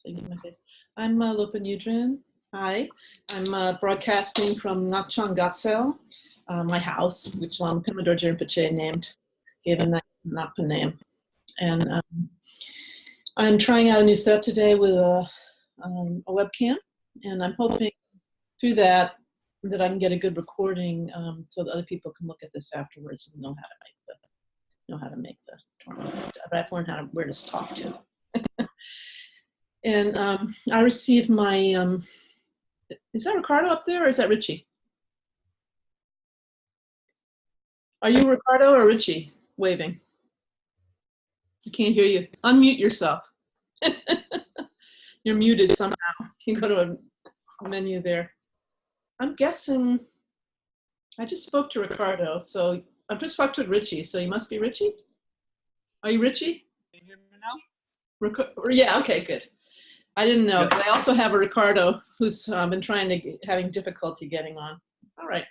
So use my face. I'm Loppon Yudron. Hi. I'm broadcasting from Ngakchon Gatsel, my house, which Lam Pimador Rinpoche named, gave a nice Napa name. And I'm trying out a new set today with a webcam, and I'm hoping through that I can get a good recording so that other people can look at this afterwards and know how to make the torma. But I've learned where to talk to. And I received my, is that Ricardo up there or is that Richie? Are you Ricardo or Richie waving? I can't hear you. Unmute yourself. You're muted somehow. You can go to a menu there. I'm guessing, I just spoke to Ricardo, so I've just talked to Richie, so you must be Richie? Are you Richie? Can you hear me now? Yeah, okay, good. I didn't know, Yeah. but I also have a Ricardo who's been having difficulty getting on. All right,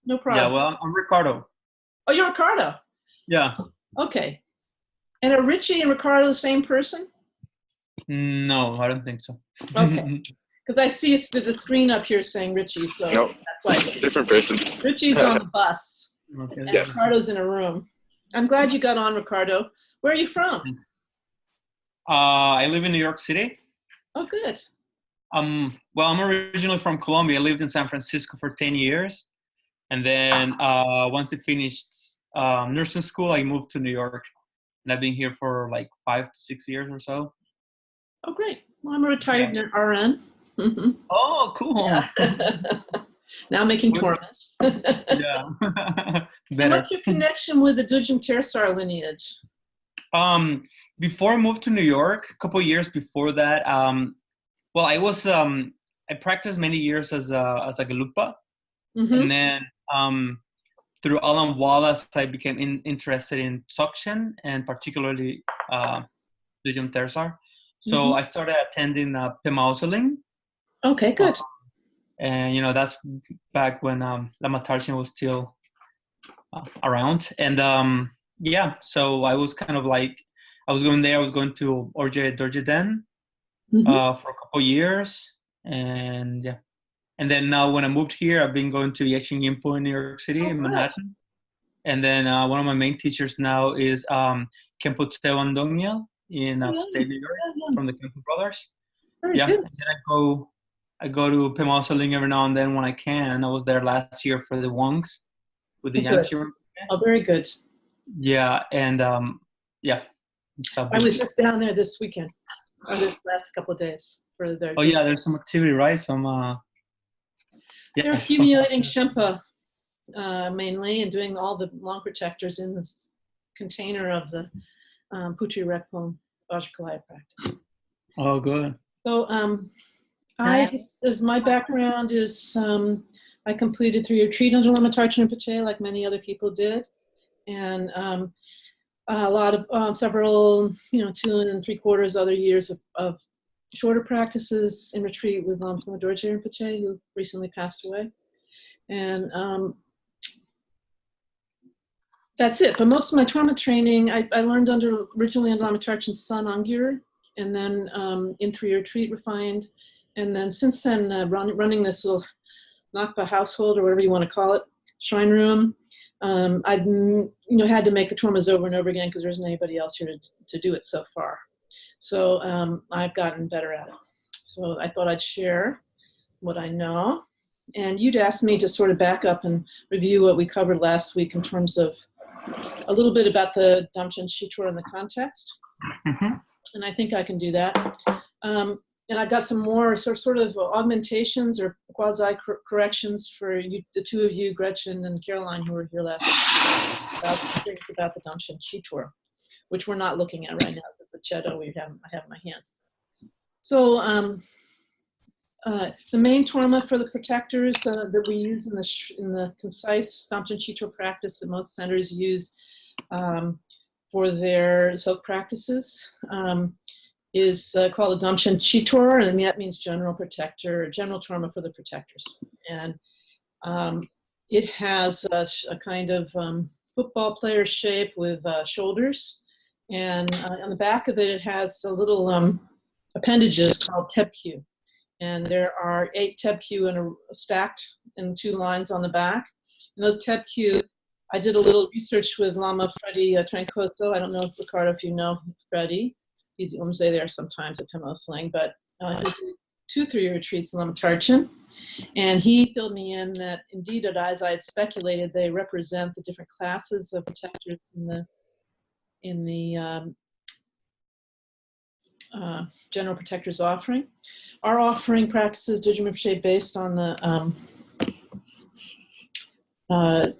no problem. Yeah, well, I'm Ricardo. Oh, you're Ricardo? Yeah. Okay. And are Richie and Ricardo the same person? No, I don't think so. Okay. Because I see there's a screen up here saying Richie, so nope. That's why. Different person. Richie's on the bus, Okay. and Yes. Ricardo's in a room. I'm glad you got on, Ricardo. Where are you from? I live in New York City. Oh, good. Well, I'm originally from Colombia. I lived in San Francisco for 10 years. And then once I finished nursing school, I moved to New York. And I've been here for like 5 to 6 years or so. Oh, great. Well, I'm a retired RN. Mm-hmm. Oh, cool. Yeah. Now making tormas. Yeah. And what's your connection with the Dudjom Tersar lineage? Before I moved to New York, a couple of years before that, well, I was I practiced many years as a galupa, and then through Alan Wallace, I became interested in Dzogchen and particularly Dudjom Tersar. So I started attending Pemausaling. Okay, good. And that's back when Lama Tarshan was still around, and yeah, so I was kind of like, I was going there. I was going to Orje Dorjeden for a couple of years, and yeah, and then now when I moved here, I've been going to Yeching Yimpo in New York City, in Manhattan, and then one of my main teachers now is Kempo Tsewan Dongnyal in upstate New York from the Kempo Brothers. Very good. And then I go to Pemausaling every now and then when I can. I was there last year for the Wongs with the Yangtze. Oh, very good. Yeah, and yeah. I was just down there this weekend, or the last couple of days for their. Oh yeah, there's some activity, right? Some. They're accumulating Shempa mainly, and doing all the long protectors in this container of the Putri Rekpon Vajrakalaya practice. Oh, good. So as my background is, I completed 3-year retreat under Lama Tarchan Rinpoche, like many other people did, and a lot of several, 2 3/4 other years of shorter practices in retreat with Lama Dorje Rinpoche, who recently passed away, and that's it. But most of my torma training, I learned originally under Lama Tarchan's son Angyur, and then in 3-year retreat refined. And then since then, running this little Nakpa household, or whatever you want to call it, shrine room, I've had to make the tormas over and over again because there isn't anybody else here to do it so far. So I've gotten better at it. So I thought I'd share what I know. And you'd asked me to sort of back up and review what we covered last week in terms of a little bit about the Damchen Shitor in the context. And I think I can do that. And I've got some more sort of augmentations or quasi-corrections for you, the two of you, Gretchen and Caroline, who were here last week, about some things about the Damchen Shitor, which we're not looking at right now, because the Cheddo I have in my hands. So the main torma for the protectors that we use in the concise Damchen Shitor practice that most centers use for their soak practices is called a Damchen Shitor, and that means general protector, general torma for the protectors. And it has a kind of football player shape with shoulders, and on the back of it, it has a little appendages called tebkyu. And there are 8 tebkyu stacked in 2 lines on the back. And those tebkyu, I did a little research with Lama Freddie Trancoso. I don't know if Ricardo, if you know Freddie. He's umse there sometimes at Pimosling, but he did 2 3-year retreats in Lama Tarchin. And he filled me in that indeed, as I had speculated, they represent the different classes of protectors in the General Protector's offering. Our offering practices Dudjom Rinpoche based on the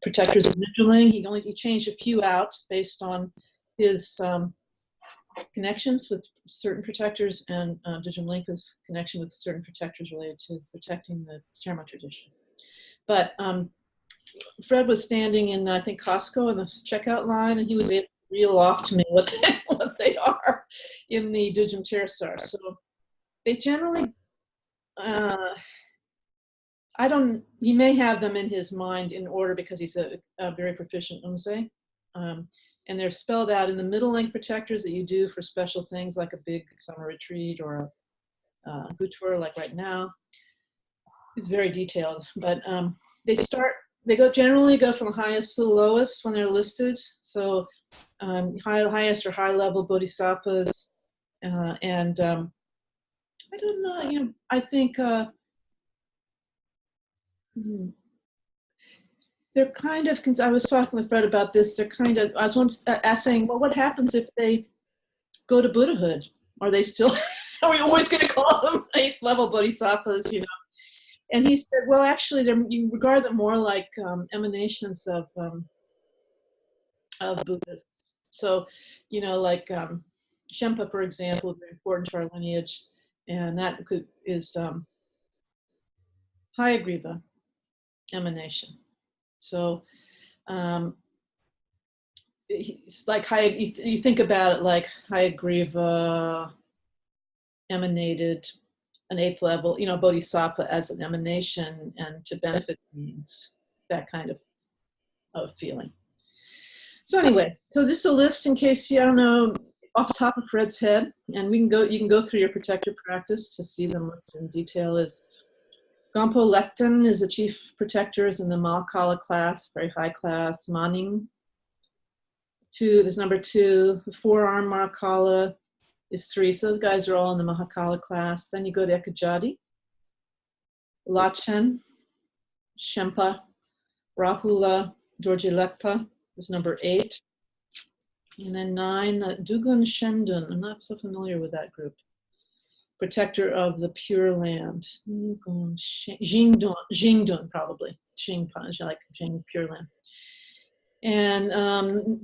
protectors of Nijiling. He changed a few out based on his connections with certain protectors and Dudjom Linka's connection with certain protectors related to protecting the Terma tradition. But Fred was standing in, I think, Costco in the checkout line, and he was able to reel off to me what they are in the Dudjom Tersar. So they generally, he may have them in his mind in order because he's a very proficient umse. And they're spelled out in the middle length protectors that you do for special things like a big summer retreat or a gutur like right now. It's very detailed, but they generally go from the highest to the lowest when they're listed. So highest or high level bodhisattvas, and I don't know, I think they're kind of, I was talking with Fred about this, I was once asking, well, what happens if they go to Buddhahood? Are they still, are we always going to call them 8th level bodhisattvas, And he said, well, actually, you regard them more like emanations of Buddhas. So, like Shempa, for example, very important to our lineage, and that is Hayagriva emanation. So, it's like you think about it like Hayagriva emanated an 8th level, bodhisattva as an emanation and to benefit beings, that kind of feeling. So anyway, so this is a list in case I don't know off the top of Fred's head, and you can go through your protector practice to see them in detail. Is Gampo Lecton is the chief protector, is in the Mahakala class, very high class. Maning, there's number 2. The forearm Mahakala is 3. So those guys are all in the Mahakala class. Then you go to Ekajati, Lachen, Shempa, Rahula, Dorje Lekpa is number 8. And then 9, Dugun Shendun. I'm not so familiar with that group. Protector of the Pure Land. Jingdun, probably. Xingpan, like Jing, Pure Land. And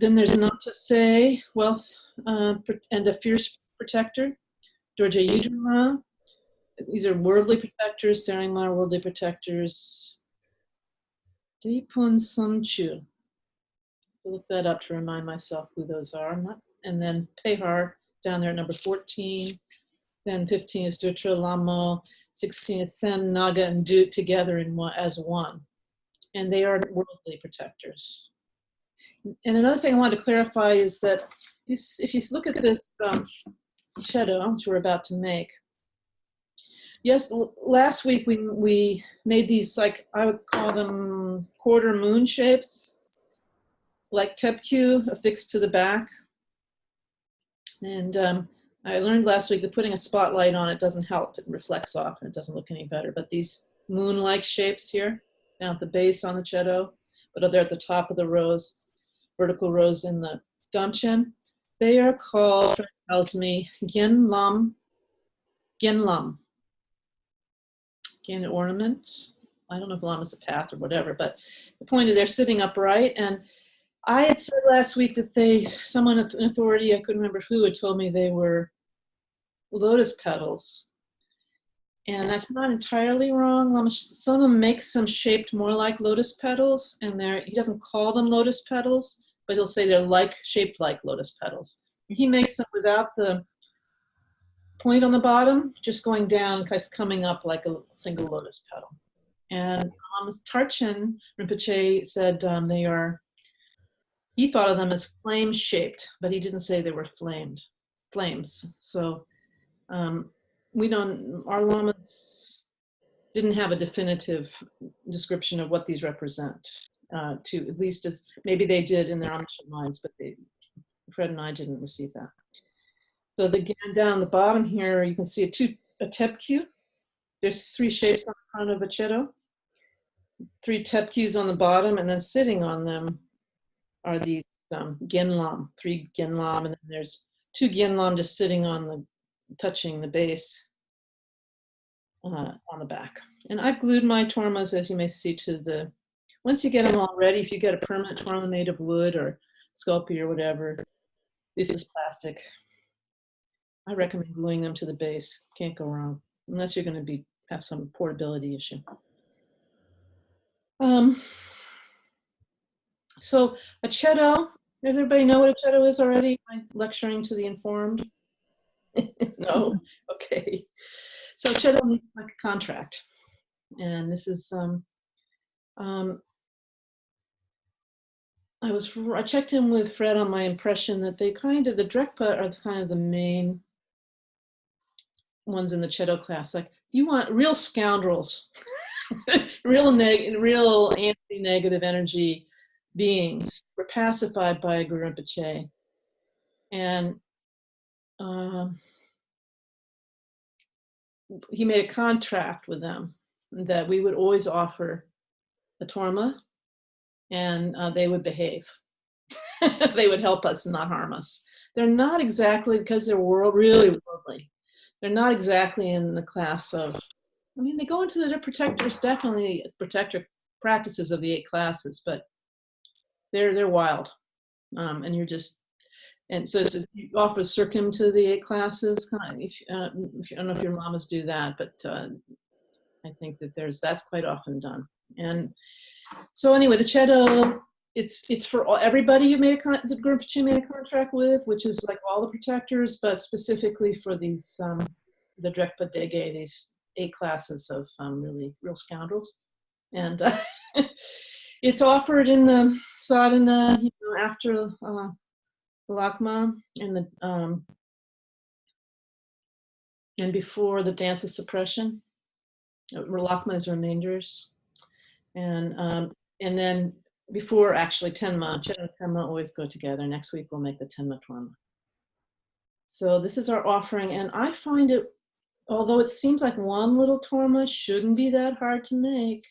then there's not to say wealth and a fierce protector. Dorje Yudron. These are worldly protectors. Saringmar, worldly protectors. Dipun Sumchu. Look that up to remind myself who those are. And then Pehar down there at number 14. Then 15 is Dutra Lamo. 16 is Sen, Naga, and Dut together as one. And they are worldly protectors. And another thing I wanted to clarify is that if you look at this Cheddo, which we're about to make, yes, last week we made these, like, I would call them quarter moon shapes, like tebkyu affixed to the back. And I learned last week that putting a spotlight on it doesn't help. It reflects off and it doesn't look any better. But these moon-like shapes here, down at the base on the Cheddo, but they're at the top of the rows, vertical rows in the Damchen, they are called, Fred tells me, Gyen Lam, Gyen ornament. I don't know if Lam is a path or whatever, but the point is they're sitting upright. And I had said last week that someone at an authority, I couldn't remember who, had told me they were lotus petals. And that's not entirely wrong. Some of them make them shaped more like lotus petals, and he doesn't call them lotus petals, but he'll say they're shaped like lotus petals. And he makes them without the point on the bottom, just going down, coming up like a single lotus petal. And Tarchin Rinpoche said he thought of them as flame-shaped, but he didn't say they were flames. So Our lamas didn't have a definitive description of what these represent, to at least as maybe they did in their omniscient minds, but Fred and I didn't receive that. So down the bottom here, you can see a tepcu. There's 3 shapes on the front of a Cheddo, 3 tepcus on the bottom, and then sitting on them are these genlam, 3 genlam, and then there's 2 genlam just sitting on touching the base on the back. And I've glued my tormas, as you may see, once you get them all ready, if you get a permanent torma made of wood or sculpey or whatever, this is plastic. I recommend gluing them to the base. Can't go wrong, unless you're going to have some portability issue. So a Cheddo, does everybody know what a Cheddo is already? Am I lecturing to the informed? No? Okay. So Cheddo means like a contract. And this is, I checked in with Fred on my impression that the Drekpa are kind of the main ones in the Cheddo class. Like, you want real scoundrels, real anti-negative energy beings were pacified by Guru Rinpoche. And he made a contract with them that we would always offer a torma, and they would behave. They would help us, not harm us. They're not exactly, because they're really worldly, they're not exactly in the class of, I mean, they go into the protectors, definitely protector practices of the 8 classes, but they're wild. And you're just, and so you offer circum to the 8 classes. I don't know if your mamas do that, but I think that that's quite often done. And so anyway, the Cheddo, it's for everybody the Guru Rinpoche made a contract with, which is like all the protectors, but specifically for these, the Drekpa Dege, these 8 classes of real scoundrels. And it's offered in the sadhana, after Lakma and and before the dance of suppression. Lakma is remainders, and then before actually Tenma. Cheddo and Tenma always go together. Next week we'll make the Tenma Torma. So this is our offering, and I find it, although it seems like one little Torma shouldn't be that hard to make,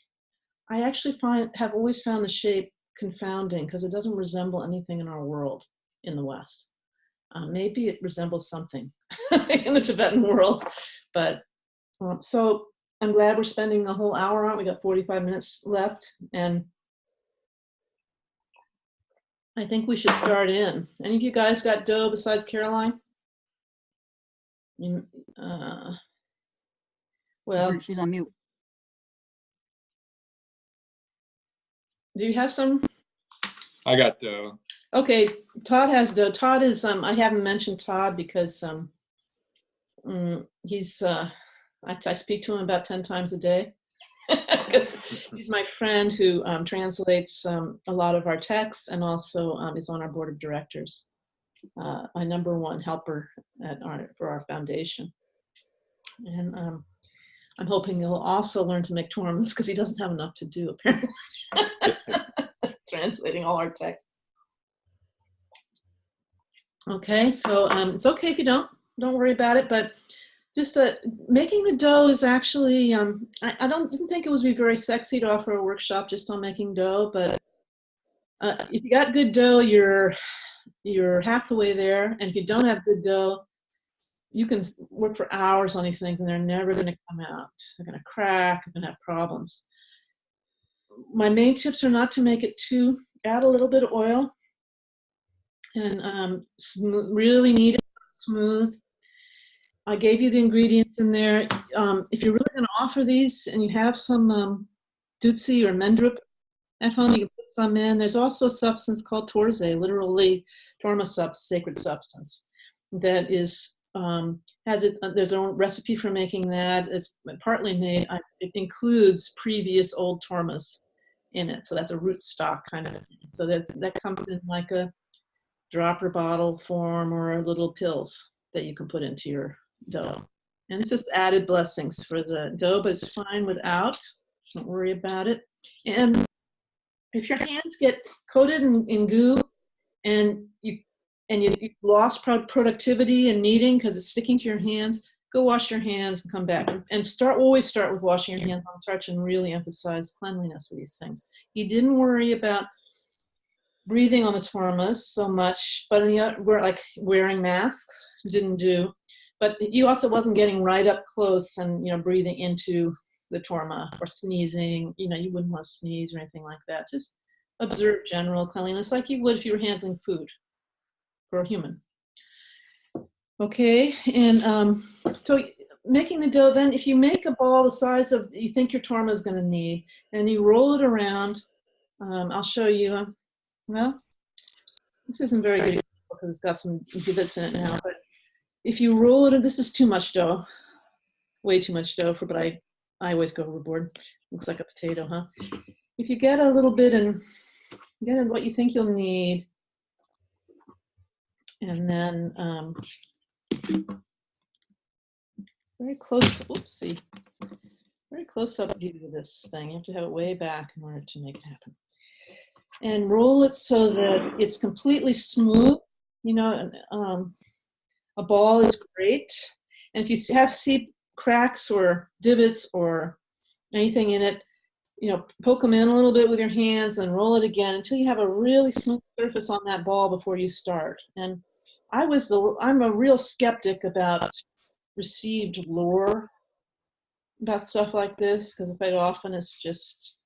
I actually have always found the shape confounding because it doesn't resemble anything in our world in the West. Maybe it resembles something in the Tibetan world, but so I'm glad we're spending a whole hour on it. We got 45 minutes left, and I think we should start in. Any of you guys got dough besides Caroline? Well, she's on mute. Do you have some? I got dough. Okay, Todd has dough. Todd is, I haven't mentioned Todd because he's, I speak to him about 10 times a day. Because he's my friend who translates a lot of our texts and also is on our board of directors. My #1 helper for our foundation. And I'm hoping he'll also learn to make tormas because he doesn't have enough to do apparently. Translating all our text. Okay, so it's okay if you don't worry about it, but just making the dough is actually, I didn't think it would be very sexy to offer a workshop just on making dough, but if you got good dough, you're half the way there, and if you don't have good dough, you can work for hours on these things and they're never going to come out. They're going to crack, they're going to have problems. My main tips are not to make it add a little bit of oil and really knead it smooth. I gave you the ingredients in there. If you're really going to offer these and you have some dutsi or mendrup at home, you can put some in. There's also a substance called torze, literally torma sacred substance, that is there's a recipe for making that. It's partly made. It includes previous old tormas in it, so that's a root stock kind of thing. So that comes in like a dropper bottle form or little pills that you can put into your dough. And it's just added blessings for the dough, but it's fine without. Don't worry about it. And if your hands get coated in goo and you lost productivity in kneading because it's sticking to your hands, go wash your hands and come back. And always start with washing your hands on starch and really emphasize cleanliness with these things. He didn't worry about breathing on the tormas so much, but we're like wearing masks, didn't do. But he also wasn't getting right up close and, you know, breathing into the torma or sneezing. You know, you wouldn't want to sneeze or anything like that. Just observe general cleanliness like you would if you were handling food for a human. Okay, and so making the dough, then if you make a ball the size of you think your torma is going to need, and you roll it around, I'll show you. Well, this isn't very good because it's got some divots in it now, but if you roll it, this is too much dough, way too much dough but I always go overboard. Looks like a potato, huh? If you get a little bit and get what you think you'll need, and then very close, oopsie, very close up view of this thing. You have to have it way back in order to make it happen. And roll it so that it's completely smooth. You know, a ball is great. And if you see cracks or divots or anything in it, you know, poke them in a little bit with your hands, then roll it again until you have a really smooth surface on that ball before you start. And I'm a real skeptic about received lore about stuff like this, because quite often it's just,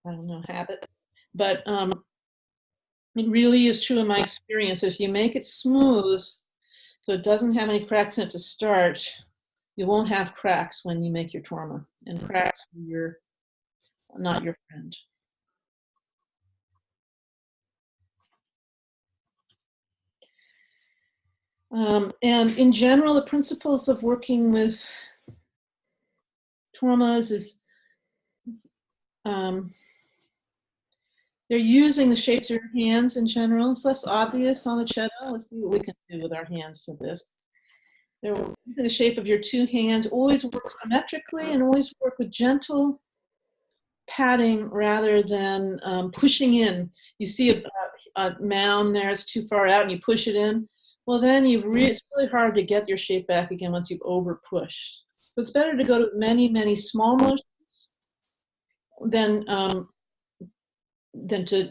I don't know, habit. But it really is true in my experience. If you make it smooth, so it doesn't have any cracks in it to start, you won't have cracks when you make your torma. And cracks are not your friend. And in general, the principles of working with tormas is they're using the shapes of your hands in general. It's less obvious on the Cheddo. Let's see what we can do with our hands with this. They're using the shape of your two hands. Always work symmetrically and always work with gentle patting rather than pushing in. You see a mound there, it's too far out and you push it in. Well, then it's really hard to get your shape back again once you've over pushed. So it's better to go to many, many small motions than to.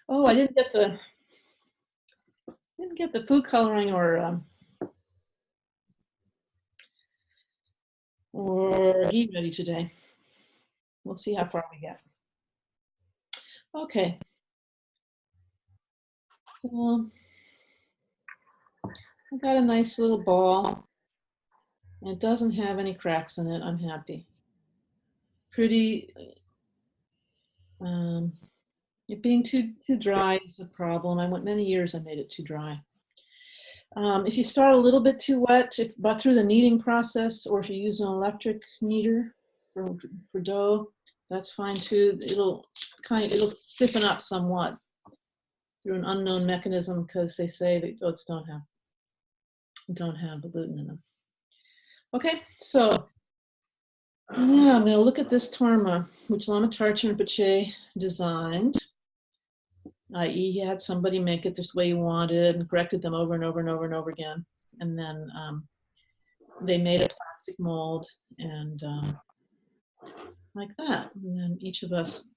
Oh, I didn't get the food coloring or ghee ready today. We'll see how far we get. Okay. So I got a nice little ball. It doesn't have any cracks in it. I'm happy. Pretty. It being too dry is a problem. I went many years. I made it too dry. If you start a little bit too wet, but through the kneading process, or if you use an electric kneader for dough, that's fine too. It'll stiffen up somewhat through an unknown mechanism because they say that oats don't have gluten in them. Okay, so yeah, I'm going to look at this torma, which Lama Tarchin Rinpoche designed. I.e., he had somebody make it this way he wanted and corrected them over and over and over and over again. And then they made a plastic mold and like that. And then each of us,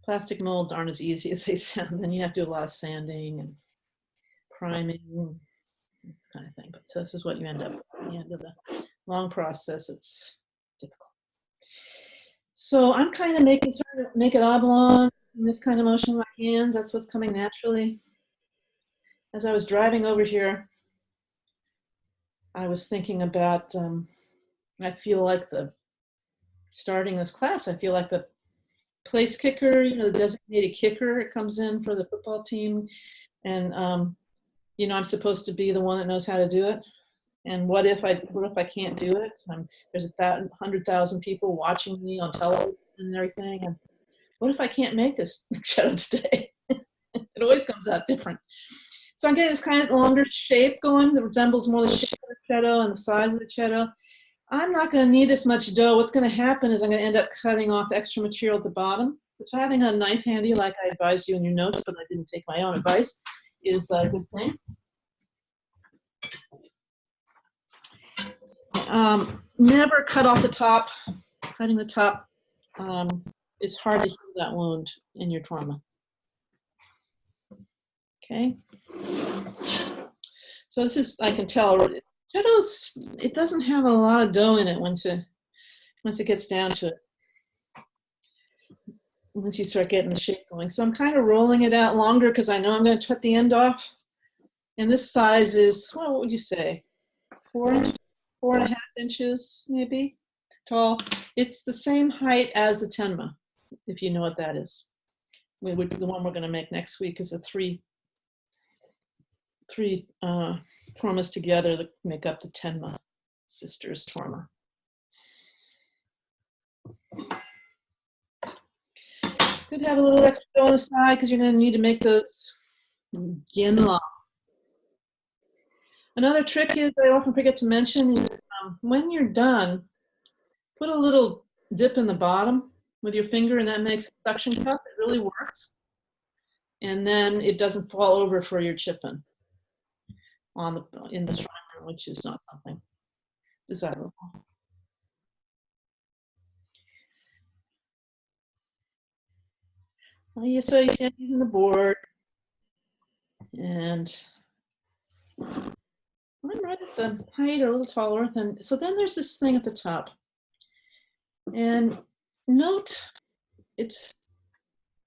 plastic molds aren't as easy as they sound. Then you have to do a lot of sanding and priming, this kind of thing. But so this is what you end up at the end of the long process. It's difficult. So I'm kind of trying to make it oblong. In this kind of motion with my hands, that's what's coming naturally. As I was driving over here, I was thinking about, I feel like starting this class, I feel like the place kicker, you know, the designated kicker, it comes in for the football team. And, you know, I'm supposed to be the one that knows how to do it. And what if I can't do it? There's 100,000 people watching me on television and everything. And what if I can't make this Cheddo today? It always comes out different. So I'm getting this kind of longer shape going that resembles more the shape of the Cheddo and the size of the Cheddo. I'm not going to need this much dough. What's going to happen is I'm going to end up cutting off extra material at the bottom. So having a knife handy, like I advised you in your notes, but I didn't take my own advice, is a good thing. Never cut off the top. Cutting the top is hard to heal that wound in your torma. Okay. So this is, I can tell, it doesn't have a lot of dough in it once it gets down to it. Once you start getting the shape going. So I'm kind of rolling it out longer because I know I'm going to cut the end off. And this size is, well, what would you say? 4.5 inches, maybe, tall. It's the same height as the tenma, if you know what that is. The one we're going to make next week is a three tormas together that make up the tenma sisters torma. Could have a little extra dough on the side because you're going to need to make those gyenla. Another trick is I often forget to mention is when you're done, put a little dip in the bottom with your finger, and that makes a suction cup. It really works. And then it doesn't fall over for your chipping in the shrine room, which is not something desirable. So you stand using the board, and I'm right at the height or a little taller. So then there's this thing at the top. And note,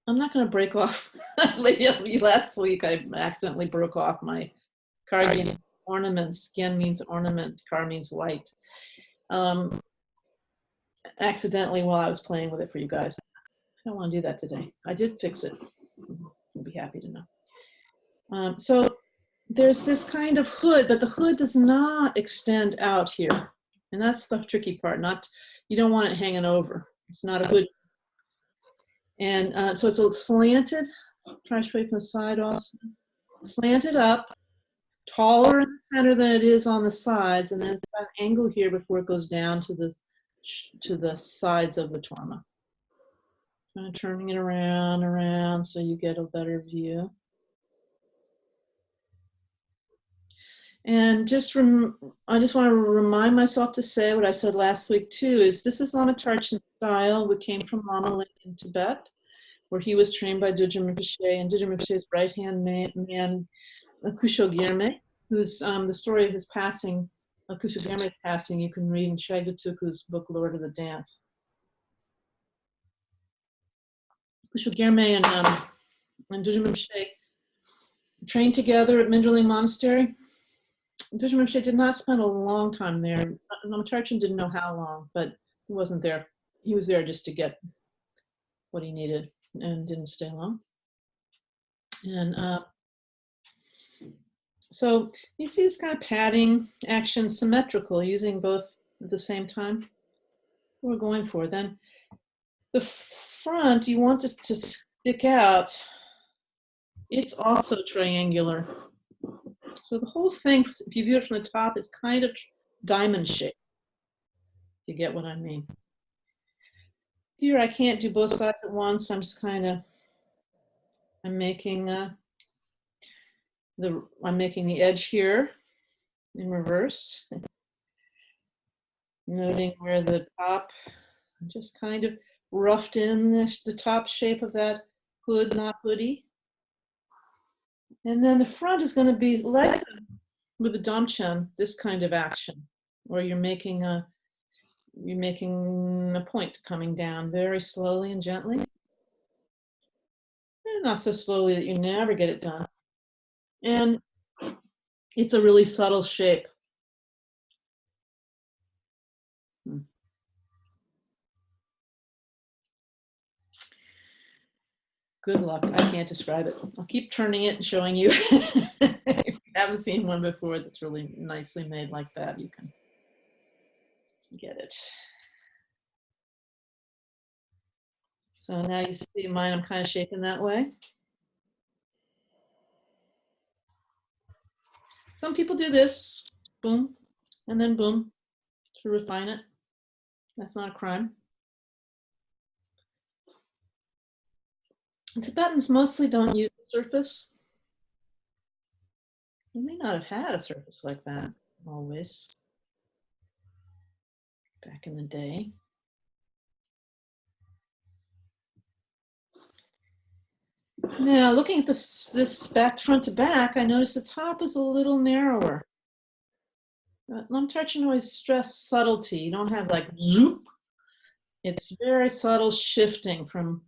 I'm not going to break off. Last week I accidentally broke off my kargyen ornaments. Gen means ornament, kar means white. Accidentally while I was playing with it for you guys. I don't want to do that today. I did fix it. You'll be happy to know. So there's this kind of hood, but the hood does not extend out here. And that's the tricky part. You don't want it hanging over. It's not a hood. And so it's a little slanted. Try to show you from the side also. Slanted up, taller in the center than it is on the sides, and then it's got an angle here before it goes down to the sides of the torma. Kind of turning it around so you get a better view. And I just want to remind myself to say what I said last week too, is this is Lama Tarchin style, which came from Lama Lin in Tibet, where he was trained by Dudjom Rinpoche, and Dudjom Rinpoche's right-hand man, Kusho Gyerme, who's the story of his passing, Kusho Gyerme's passing, you can read in Cheddo Torma's book, Lord of the Dance. Kusho Gyerme and Dudjom Rinpoche trained together at Minderling Monastery. Dudjom Rinpoche did not spend a long time there. Lama Tarchin didn't know how long, but he wasn't there. He was there just to get what he needed and didn't stay long. And so you see this kind of padding action symmetrical, using both at the same time. What we're going for. Then the front, you want this to stick out. It's also triangular. So the whole thing, if you view it from the top, is kind of diamond shaped. You get what I mean. Here I can't do both sides at once. I'm just kind of, I'm making the edge here in reverse. Noting where the top, just kind of roughed in the top shape of that hood, not hoodie. And then the front is going to be like with the domchen, this kind of action, where you're making a point coming down very slowly and gently. And not so slowly that you never get it done. And it's a really subtle shape. Good luck. I can't describe it. I'll keep turning it and showing you. If you haven't seen one before that's really nicely made like that, you can get it. So now you see mine, I'm kind of shaping that way. Some people do this, boom, and then boom, to refine it. That's not a crime. Tibetans mostly don't use the surface. They may not have had a surface like that always back in the day. Now, looking at this back front to back, I notice the top is a little narrower. Lamtarchin always stress subtlety. You don't have like zoop. It's very subtle shifting from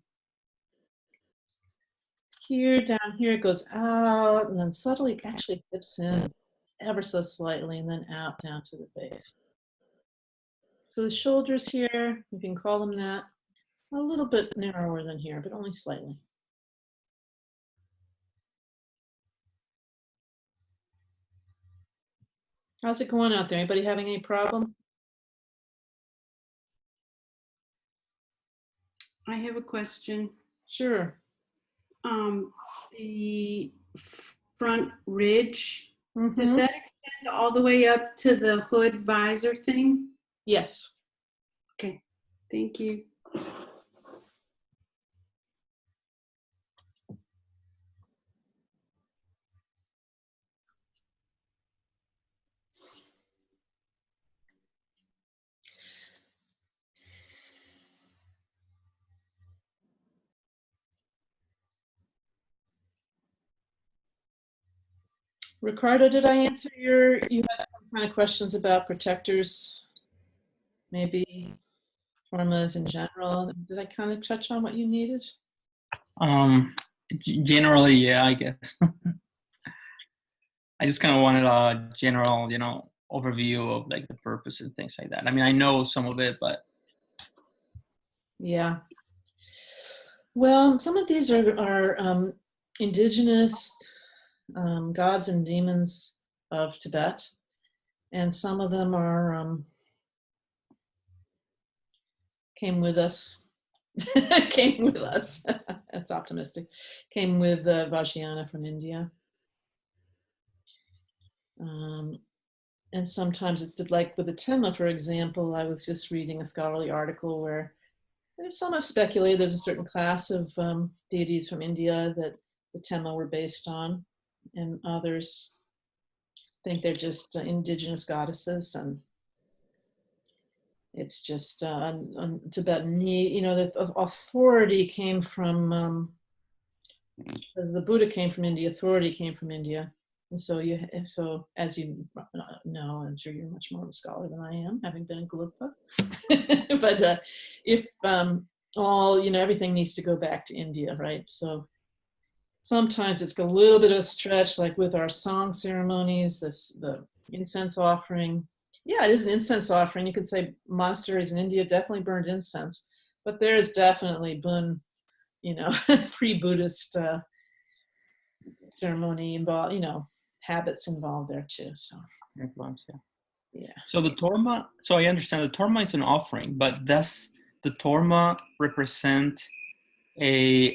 here down here. It goes out and then subtly actually dips in ever so slightly and then out down to the base. So the shoulders here, you can call them that, a little bit narrower than here, but only slightly. How's it going out there? Anybody having any problem? I have a question. Sure. The front ridge, does Mhm. that extend all the way up to the hood visor thing? Yes. Okay, thank you. Ricardo, did I answer you had some kind of questions about protectors, maybe tormas in general. Did I kind of touch on what you needed? Generally, yeah, I guess. I just kind of wanted a general, overview of like the purpose and things like that. I mean, I know some of it, but Yeah. Well, some of these are indigenous gods and demons of Tibet, and some of them are came with us. Came with us. That's optimistic. Came with Vajrayana from India. And sometimes it's like with the Tema, for example. I was just reading a scholarly article where some have speculated there's a certain class of deities from India that the Tema were based on, and others think they're just indigenous goddesses, and it's just Tibetan need. The authority came from, as the Buddha came from India, authority came from India. And so as you know, I'm sure you're much more of a scholar than I am, having been in Gelugpa. But if everything needs to go back to India, right? So sometimes it's a little bit of a stretch, like with our song ceremonies, the incense offering. Yeah, it is an incense offering. You could say monasteries in India definitely burned incense, but there is definitely been, pre-Buddhist ceremony involved, habits involved there too. So influence, yeah. Yeah. So the torma. So I understand the torma is an offering, but does the torma represent a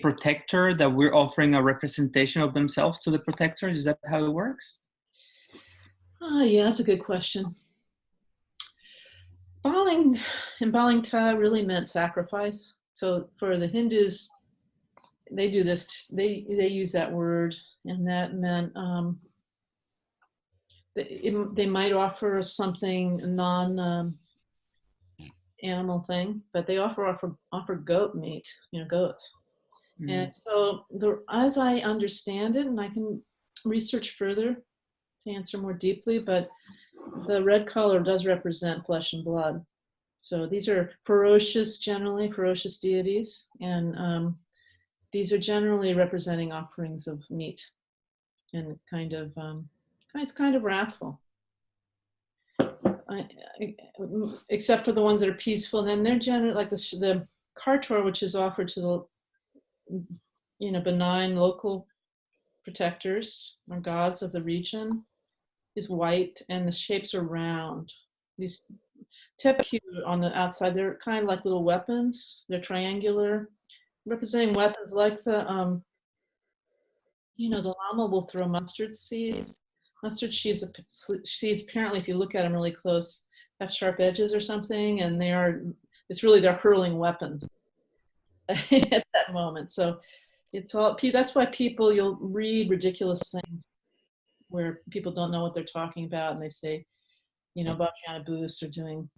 protector that we're offering a representation of themselves to the protector? Is that how it works? Yeah, that's a good question. Baling and Balingta really meant sacrifice. So for the Hindus, they do this. They use that word, and that meant they might offer something non animal thing, but they offer goat meat, goats. Mm. And so as I understand it, and I can research further to answer more deeply, but the red color does represent flesh and blood. So these are generally ferocious deities, and these are generally representing offerings of meat, and it's kind of wrathful. Except for the ones that are peaceful, and then they're generally like the kartor, which is offered to the benign local protectors or gods of the region, is white, and the shapes are round. These tepku on the outside, they're kind of like little weapons. They're triangular, representing weapons like the you know, the lama will throw mustard seeds. Mustard seeds, apparently, if you look at them really close, have sharp edges or something, and they're hurling weapons at that moment. So that's why you'll read ridiculous things where people don't know what they're talking about, and they say, you know, Bajana Boosts are doing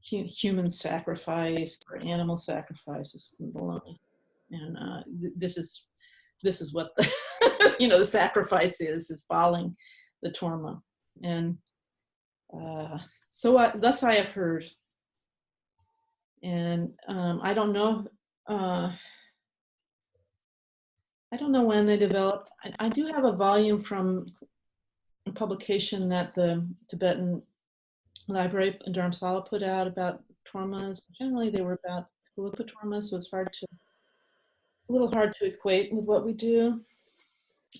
human sacrifice or animal sacrifices, baloney. And this is what the, you know, the sacrifice is falling the torma. And so thus I have heard. And I don't know when they developed. I do have a volume from a publication that the Tibetan Library in Dharamsala put out about tormas. Generally, they were about Lupa tormas, so it's a little hard to equate with what we do.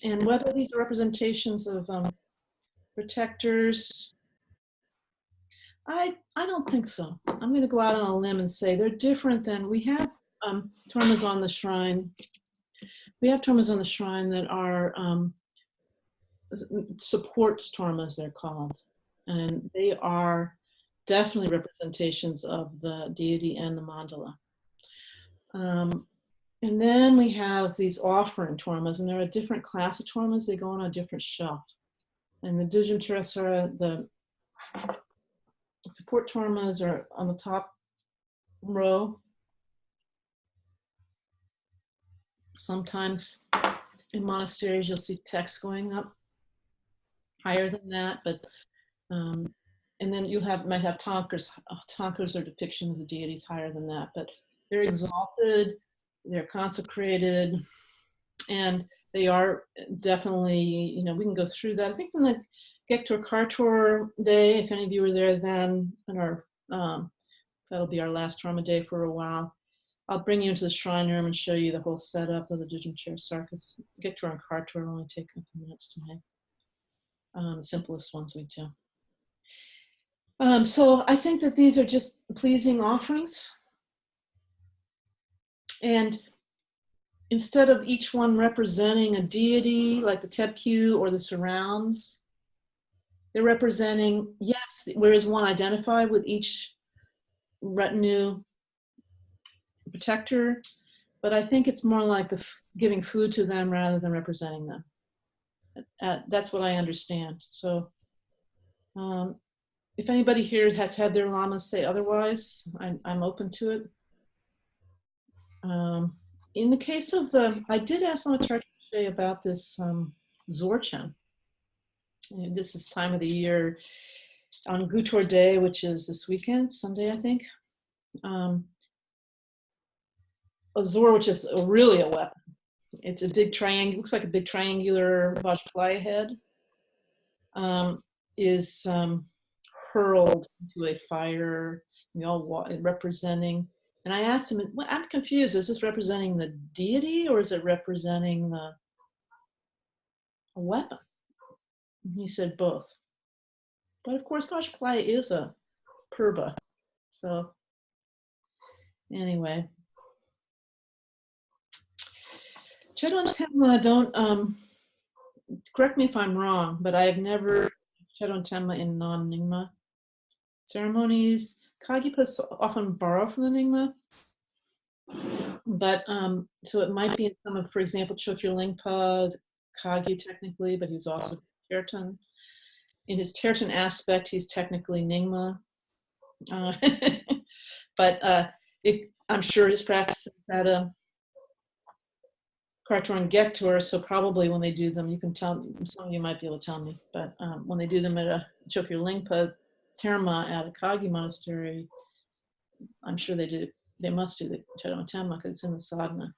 And whether these are representations of protectors, I don't think so. I'm going to go out on a limb and say they're different than we have tormas on the shrine. We have tormas on the shrine that are support tormas, they're called. And they are definitely representations of the deity and the mandala. And then we have these offering tormas, and they're a different class of tormas. They go on a different shelf. And the Dudjom Tersar, the support tormas are on the top row. Sometimes in monasteries, you'll see text going up higher than that, but and then you might have tonkers. Tonkers are depictions of the deities higher than that, but they're exalted, they're consecrated, and they are definitely, you know, we can go through that. I think in the Gektor Kartor day, if any of you were there then, in our, that'll be our last Torma day for a while. I'll bring you into the shrine room and show you the whole setup of the Dudjom Tersar, because Gektor and Kartor will only take a few minutes to make. The simplest ones we do. So I think that these are just pleasing offerings. And instead of each one representing a deity like the Tepkyu or the surrounds, they're representing, yes, where is one identified with each retinue protector, but I think it's more like giving food to them rather than representing them. That's what I understand. So if anybody here has had their lamas say otherwise, I'm open to it. In the case of I did ask Lama Tarche about this Zorchen. And this is time of the year on Gutor Day, which is this weekend, Sunday, I think. A Zor, which is really a weapon. It's a big triangle, looks like a big triangular Vajpayana head, is hurled into a fire, you know, representing. And I asked him, well, I'm confused, is this representing the deity or is it representing a weapon? And he said both. But of course, Vajpayana is a purba. So anyway. Cheddo Torma don't, correct me if I'm wrong, but I have never Cheddo Torma in non-Nyingma ceremonies. Kagyipas often borrow from the Nyingma, but so it might be in some of, for example, Chokyo Lingpa's Kagyu technically, but he's also Tertan. In his Tertan aspect, he's technically Nyingma. But I'm sure his practice is at a Kartor and Gektor, so probably when they do them, you can tell, some of you might be able to tell me, but when they do them at a Chokyo Lingpa Terma at a Kagyu monastery, I'm sure they must do the Cheddo Torma because it's in the sadhana.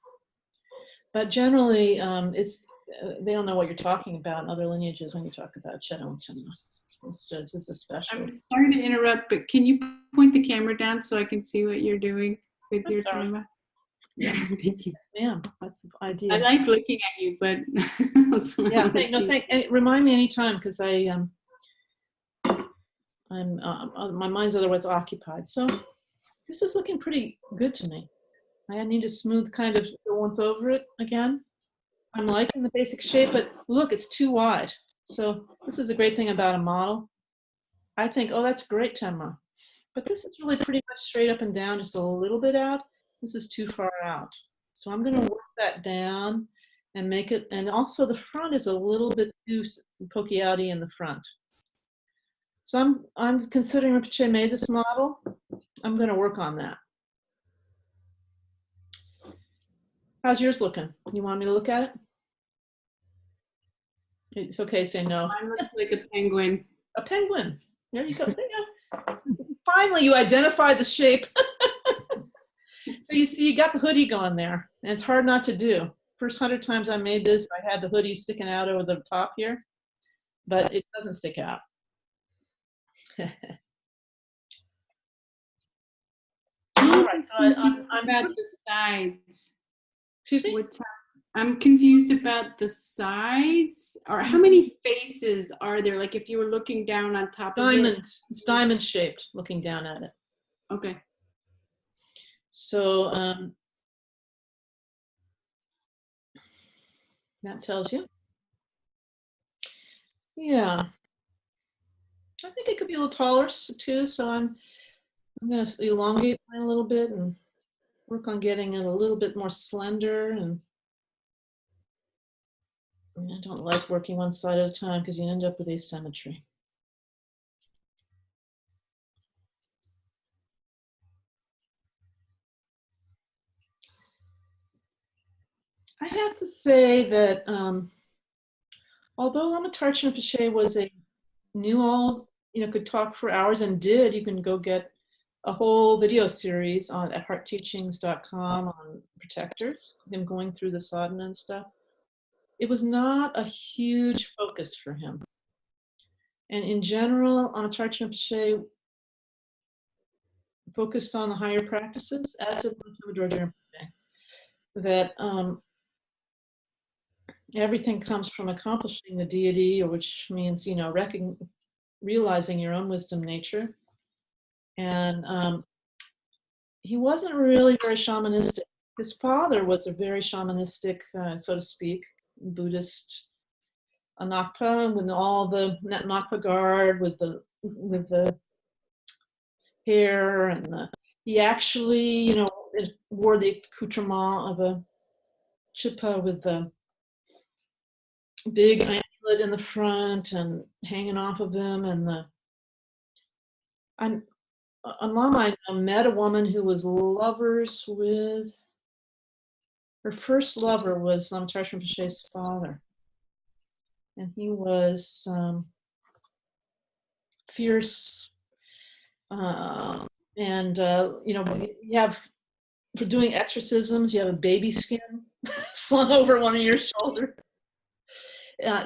But generally, they don't know what you're talking about in other lineages when you talk about Cheddo Torma. This is a special. I'm sorry to interrupt, but can you point the camera down so I can see what you're doing with your Torma? Yeah, thank you. Yes, ma'am. That's the idea. I like looking at you, but yeah, remind me anytime because I'm my mind's otherwise occupied. So this is looking pretty good to me. I need to smooth kind of go once over it again. I'm liking the basic shape, but look, it's too wide. So this is a great thing about a model. I think, oh, that's great, Tenma. But this is really pretty much straight up and down, just a little bit out. This is too far out. So I'm going to work that down and make it, and also the front is a little bit too pokey outy in the front. So I'm considering Rinpoche made this model. I'm going to work on that. How's yours looking? You want me to look at it? It's okay, say no. Mine looks like a penguin. A penguin. There you go. There you go. Finally, you identified the shape. So you see, you got the hoodie going there, and it's hard not to do. First 100 times I made this, I had the hoodie sticking out over the top here, but it doesn't stick out. All right, so I'm about the sides. Excuse me? I'm confused about the sides, or how many faces are there? Like if you were looking down on top of it. It's diamond shaped, looking down at it. Okay. So that tells you. Yeah. I think it could be a little taller too, so I'm going to elongate mine a little bit and work on getting it a little bit more slender. And I don't like working one side at a time because you end up with asymmetry. I have to say that although Lama Tarchin Rinpoche was knew all, could talk for hours and did, you can go get a whole video series at heartteachings.com on protectors, him going through the sadhana and stuff. It was not a huge focus for him. And in general, Lama Tarchin Rinpoche focused on the higher practices, as did Dudjom Tersar, that everything comes from accomplishing the deity, which means, realizing your own wisdom nature. And he wasn't really very shamanistic. His father was a very shamanistic, so to speak, Buddhist Anakpa, with all the Nakpa guard, with the hair, and he actually, wore the accoutrement of a chippa with the big amulet in the front and hanging off of him. And on Lama, I met a woman who was lovers with, her first lover was Lama Tarchin Rinpoche's father. And he was fierce. You have, for doing exorcisms, you have a baby skin slung over one of your shoulders.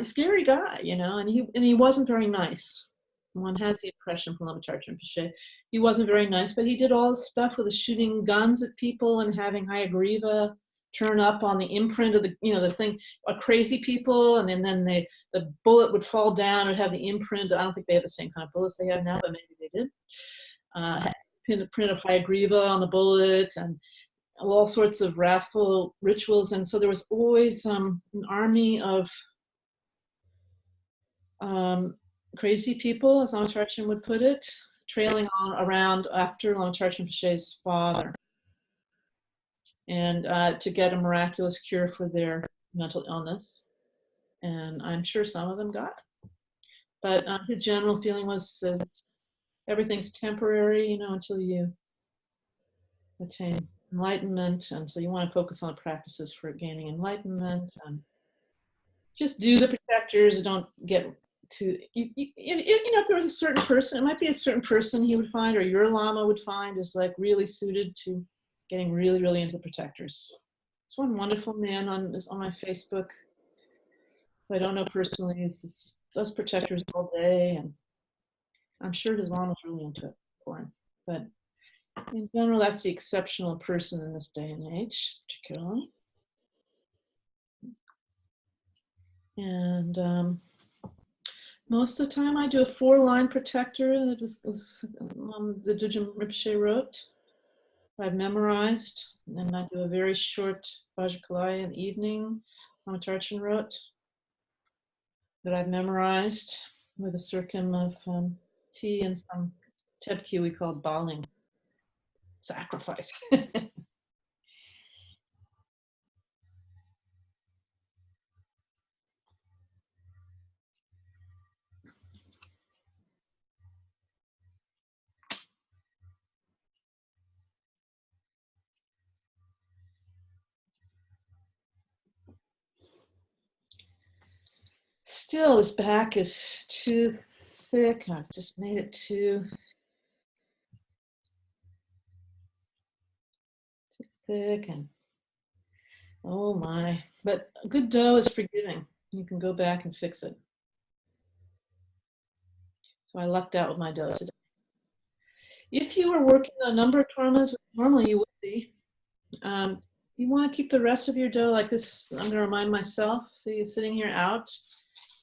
Scary guy, and he wasn't very nice. One has the impression from Lama Tarchin Rinpoche. He wasn't very nice, but he did all this stuff with shooting guns at people and having Hayagriva turn up on the imprint of the thing, crazy people, and then the bullet would fall down and have the imprint. I don't think they have the same kind of bullets they have now, but maybe they did. Pin a print of Hayagriva on the bullet, and all sorts of wrathful rituals. And so there was always an army of crazy people, as Lama Tarchin would put it, trailing around after Lama Tarchin Rinpoche's father, and to get a miraculous cure for their mental illness. And I'm sure some of them got it. But his general feeling was everything's temporary, until you attain enlightenment. And so you want to focus on the practices for gaining enlightenment, and just do the protectors. Don't get to, if there was a certain person, it might be a certain person he would find, or your Lama would find, is like really suited to getting really, really into the protectors. There's one wonderful man on my Facebook who I don't know personally. He does protectors all day, and I'm sure his Lama's really into it for him. But in general, that's the exceptional person in this day and age, particularly. And most of the time I do a 4-line protector that was the Dudjom Rinpoche wrote. I've memorized, and I do a very short Vajrakalaya in the evening, Lamatarchin wrote that I've memorized with a circum of tea and some tebkü we call baling, sacrifice. Still, this back is too thick. I've just made it too thick, and oh my. But good dough is forgiving. You can go back and fix it. So I lucked out with my dough today. If you were working on a number of tormas, normally you would be, you want to keep the rest of your dough like this. I'm going to remind myself. So you're sitting here out.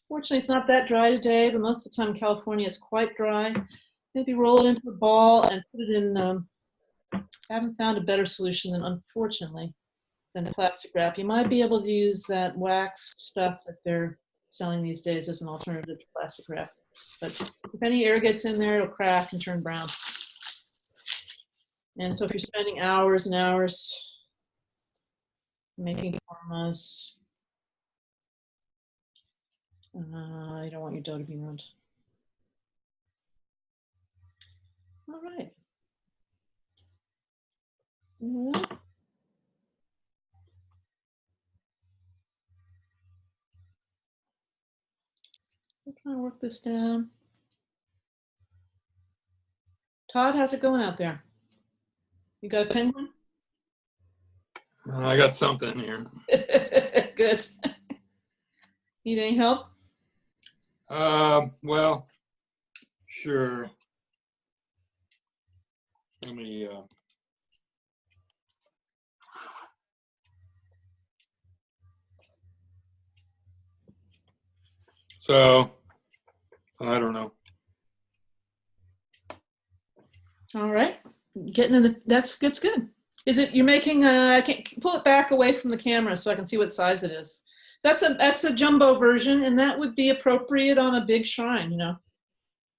Fortunately, it's not that dry today, but most of the time in California it's quite dry. Maybe roll it into a ball and put it in. I haven't found a better solution than, unfortunately, than plastic wrap. You might be able to use that wax stuff that they're selling these days as an alternative to plastic wrap. But if any air gets in there, it'll crack and turn brown. And so if you're spending hours and hours making tormas, you don't want your dough to be ruined. All right. Well, I'm trying to work this down. Todd, how's it going out there? You got a penguin? I got something here. Good. Need any help? Well, sure. Let me, so, I don't know. All right. Getting in the, that's good. Is it, you're making, I can pull it back away from the camera so I can see what size it is. That's a jumbo version, and that would be appropriate on a big shrine, you know,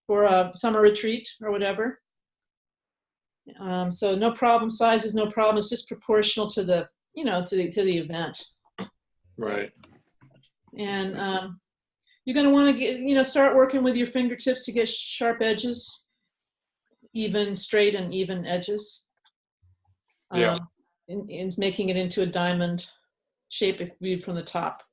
for a summer retreat or whatever. So no problem, size is no problem. It's just proportional to the, you know, to the event. Right. And you're going to want to get, you know, start working with your fingertips to get sharp edges, even straight and even edges. Yeah. In making it into a diamond shape if viewed from the top.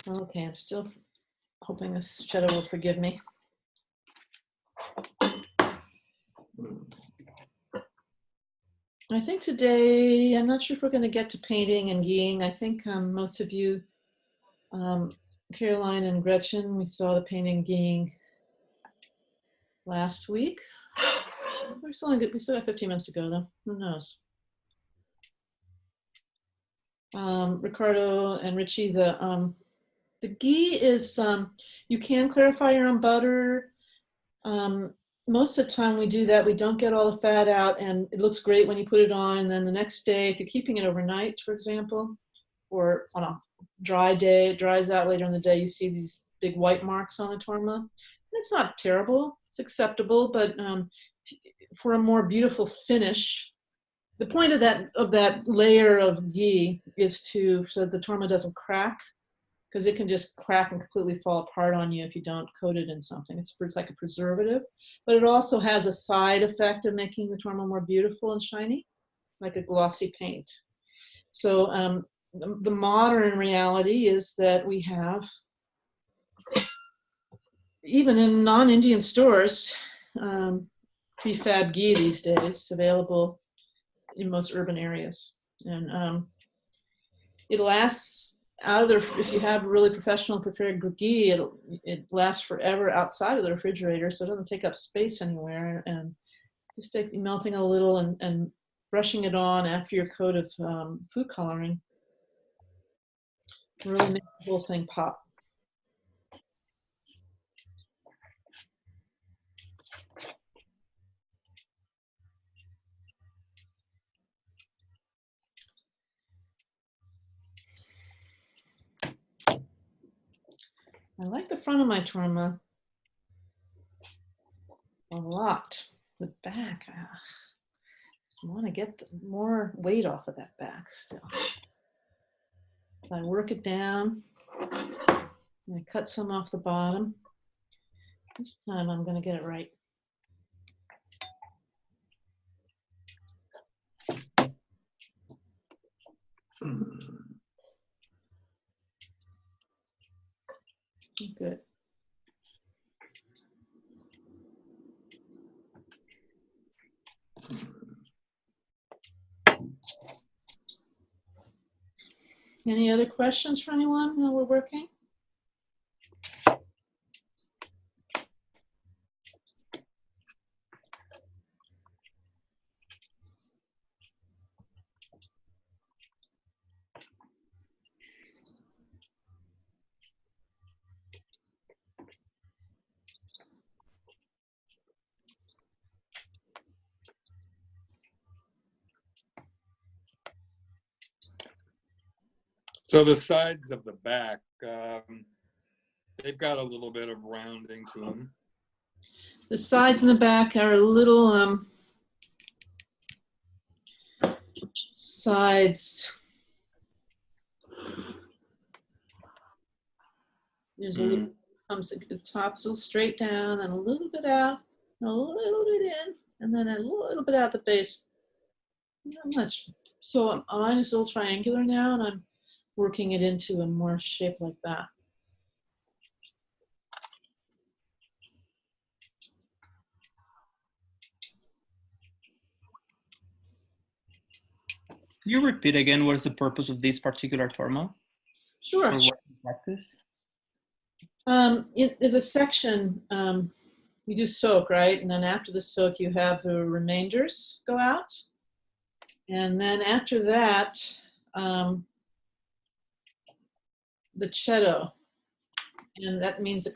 Okay, I'm still hoping this Cheddo will forgive me. I think today, I'm not sure if we're going to get to painting and geeing. I think most of you, Caroline and Gretchen, we saw the painting geeing last week. We still got 15 minutes to go though, who knows? Ricardo and Richie, the ghee is, you can clarify your own butter. Most of the time we do that, we don't get all the fat out, and it looks great when you put it on, and then the next day, if you're keeping it overnight, for example, or on a dry day, it dries out later in the day, you see these big white marks on the torma. It's not terrible, it's acceptable, but for a more beautiful finish, the point of that layer of ghee is so the torma doesn't crack, because it can just crack and completely fall apart on you if you don't coat it in something. It's like a preservative, but it also has a side effect of making the torma more beautiful and shiny, like a glossy paint. So the modern reality is that we have, even in non-Indian stores, prefab ghee these days available in most urban areas. And it lasts out of the, if you have really professional prepared ghee, it lasts forever outside of the refrigerator, so it doesn't take up space anywhere. And just melting a little and brushing it on after your coat of food coloring really makes the whole thing pop. I like the front of my torma a lot. The back, just want to get more weight off of that back still. So I work it down, and I cut some off the bottom. This time I'm going to get it right. Good. Any other questions for anyone while we're working? So the sides of the back, they've got a little bit of rounding to them. The sides and the back are a little sides. There's a little, comes the top's a little straight down and a little bit out, and a little bit in, and then a little bit out the base. Not much. So mine is a little triangular now, and I'm working it into a more shape like that. Can you repeat again what is the purpose of this particular torma? Sure. Or what you practice? There's a section, you do soak, right? And then after the soak, you have the remainders go out. And then after that, the Cheddo. And that means the